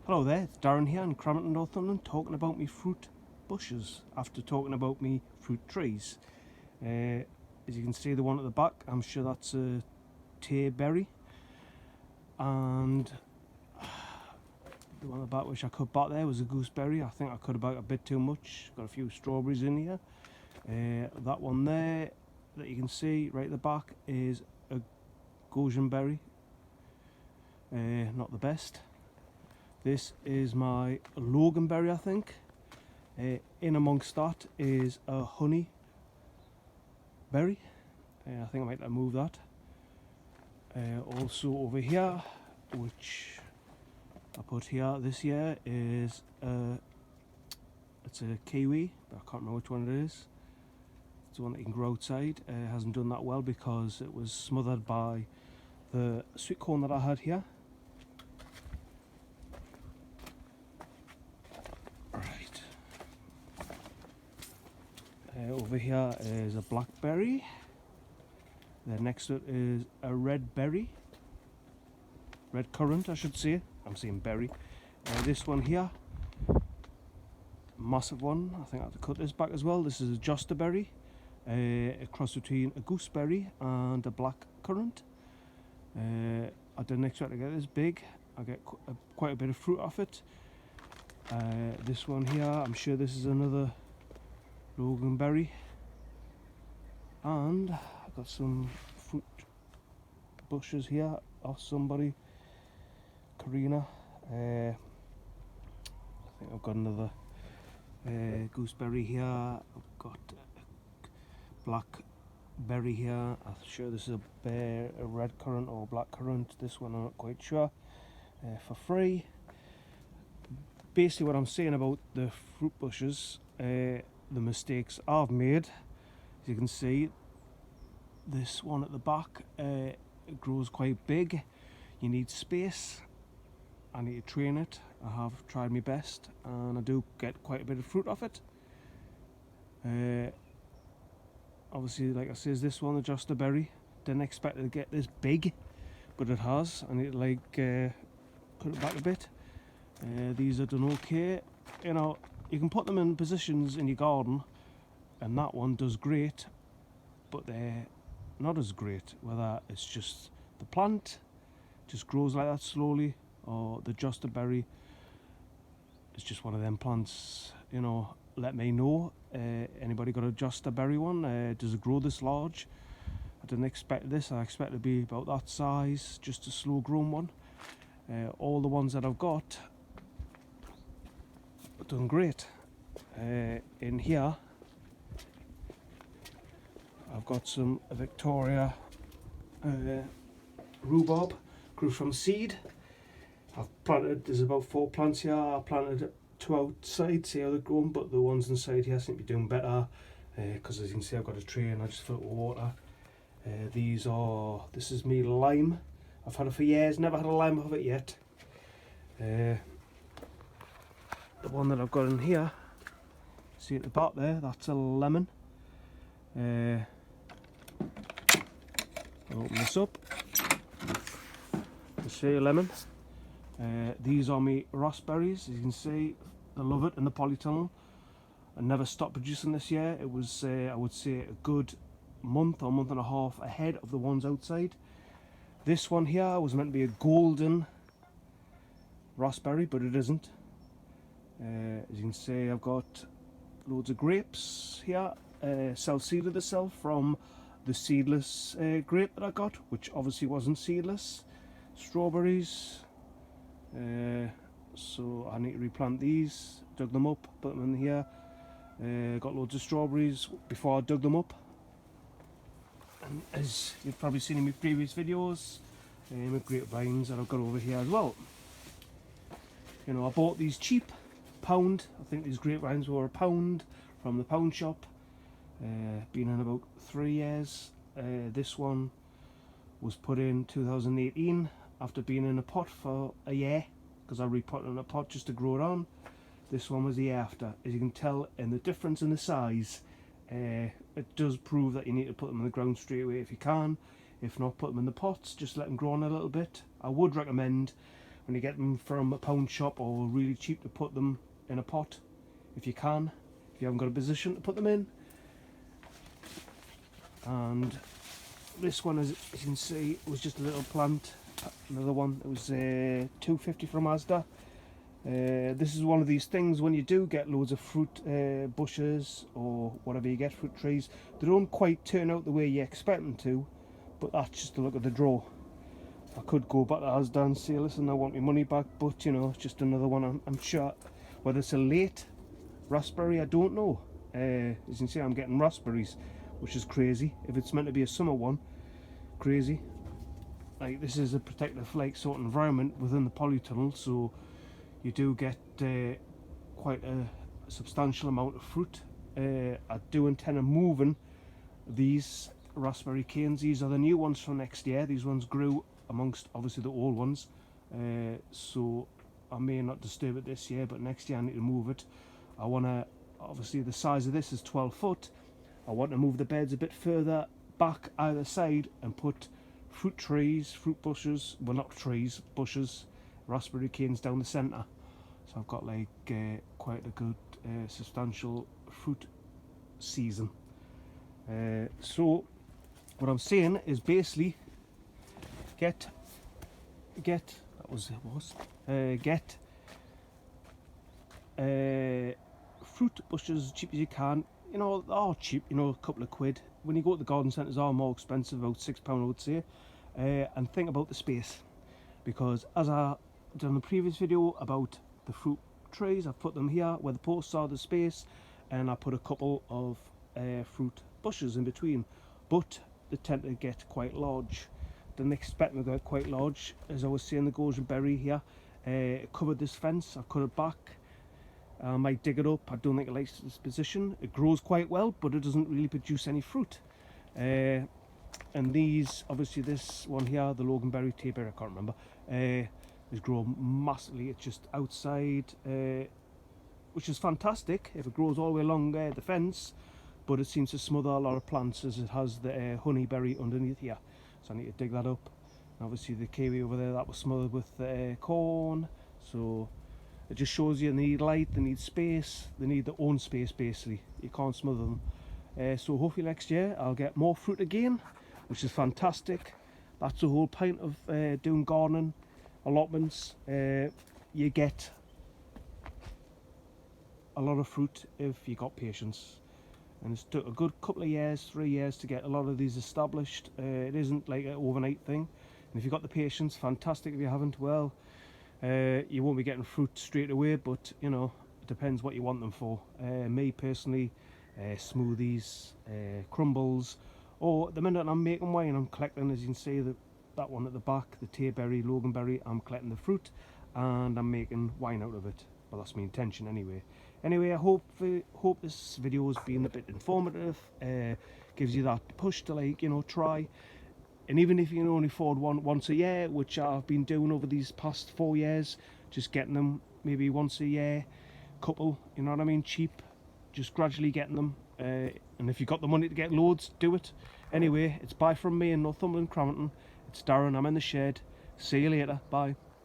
Hello there, it's Darren here in Crampton, Northumberland, talking about me fruit bushes after talking about me fruit trees. As you can see, the one at the back, I'm sure that's a tayberry, and the one at the back which I cut back there was a gooseberry. I think I cut about a bit too much, got a few strawberries in here. That one there that you can see right at the back is a gojiberry, not the best. This is my loganberry, I think. In amongst that is a honey berry. I think I might move that. Also over here, which I put here this year, is it's a kiwi, but I can't remember which one it is. It's the one that you can grow outside. It hasn't done that well because it was smothered by the sweet corn that I had here. Over here is a blackberry. Then next to it is a red berry. Red currant, I should say. I'm saying berry. This one here, massive one. I think I have to cut this back as well. This is a jostaberry, a cross between a gooseberry and a black currant. I didn't expect to get this big. I get quite a bit of fruit off it. This one here, I'm sure this is another loganberry, and I've got some fruit bushes here off somebody, Karina. I think I've got another gooseberry here. I've got a blackberry here. I'm sure this is a red currant or black currant. This one I'm not quite sure. For free. Basically, what I'm saying about the fruit bushes, the mistakes I've made, as you can see, this one at the back, it grows quite big. You need space. I need to train it. I have tried my best and I do get quite a bit of fruit off it. Obviously, like I says, this one, the jostaberry, didn't expect it to get this big, but it has. I need to cut it back a bit. These are done okay. You know, you can put them in positions in your garden, and that one does great, but they're not as great, whether it's just the plant just grows like that slowly, or the jostaberry is just one of them plants. You know, let me know. Anybody got a jostaberry one? Does it grow this large? I didn't expect this. I expected it to be about that size, just a slow grown one. All the ones that I've got are done great. In here I've got some Victoria rhubarb, grew from seed. I've planted, there's about 4 plants here. I planted 2 outside, see how they're growing, but the ones inside here seem to be doing better, because as you can see I've got a tray and I just fill it with water. This is me lime. I've had it for years, never had a lime of it yet. The one that I've got in here, see at the back there, that's a lemon. I'll open this up. You see a lemon. These are my raspberries. As you can see, I love it in the polytunnel. I never stopped producing this year. It was, I would say, a good month or month and a half ahead of the ones outside. This one here was meant to be a golden raspberry, but it isn't. As you can see, I've got loads of grapes here, self-seeded itself from the seedless grape that I got, which obviously wasn't seedless. Strawberries, so I need to replant these, dug them up, put them in here. Got loads of strawberries before I dug them up. And as you've probably seen in my previous videos, my grapevines that I've got over here as well. You know, I bought these cheap, £1. I think these grapevines were £1 from the pound shop. Been in about 3 years. This one was put in 2018 after being in a pot for a year, because I repotted in a pot just to grow it on. This one was the year after. As you can tell in the difference in the size, it does prove that you need to put them in the ground straight away if you can. If not, put them in the pots, just let them grow on a little bit. I would recommend, when you get them from a pound shop, or really cheap to put them in a pot if you can, if you haven't got a position to put them in. And this one, as you can see, was just a little plant. Another one, it was $2.50 from Asda. This is one of these things, when you do get loads of fruit bushes or whatever you get, fruit trees, they don't quite turn out the way you expect them to, but that's just a look at the draw. I could go back to Asda and say, listen, I want my money back, but you know, it's just another one. I'm sure whether it's a late raspberry, I don't know. As you can see, I'm getting raspberries, which is crazy. If it's meant to be a summer one, crazy. Like, this is a protective like sort of environment within the polytunnel, so you do get quite a substantial amount of fruit. I do intend on moving these raspberry canes. These are the new ones for next year. These ones grew amongst obviously the old ones, so I may not disturb it this year, but next year I need to move it. I want to, obviously the size of this is 12 foot. I want to move the beds a bit further back either side and put fruit trees, fruit bushes, well not trees, bushes, raspberry canes down the centre. So I've got like quite a good substantial fruit season. So what I'm saying is basically get fruit bushes as cheap as you can. You know, they are cheap, you know, a couple of quid. When you go to the garden centres, are more expensive, about £6 I would say. And think about the space, because as I done in the previous video about the fruit trees, I've put them here where the posts are, the space, and I put a couple of fruit bushes in between, but they tend to get quite large. Didn't expect them to get quite large. As I was saying, the goji here covered this fence. I've cut it back. I might dig it up. I don't think it likes this position. It grows quite well, but it doesn't really produce any fruit. And these, obviously this one here, the Loganberry, Tayberry, I can't remember, is grown massively. It's just outside, which is fantastic if it grows all the way along the fence, but it seems to smother a lot of plants as it has the honeyberry underneath here. So I need to dig that up. And obviously the kiwi over there, that was smothered with corn. So it just shows you they need light, they need space, they need their own space basically. You can't smother them. So hopefully next year I'll get more fruit again, which is fantastic. That's the whole point of doing gardening allotments. You get a lot of fruit if you got patience. And it's took a good couple of years, 3 years, to get a lot of these established. It isn't like an overnight thing. And if you've got the patience, fantastic. If you haven't, well, you won't be getting fruit straight away, but you know, it depends what you want them for. Me personally, smoothies, crumbles, or at the minute I'm making wine, I'm collecting, as you can see, that one at the back, the Tayberry, Loganberry, I'm collecting the fruit and I'm making wine out of it. Well, that's my intention anyway. Anyway, I hope this video has been a bit informative, gives you that push to, like, you know, try. And even if you can only afford one once a year, which I've been doing over these past 4 years, just getting them maybe once a year, couple, you know what I mean, cheap, just gradually getting them. And if you've got the money to get loads, do it. Anyway, it's bye from me in Northumberland, Crampton. It's Darren, I'm in the shed. See you later, bye.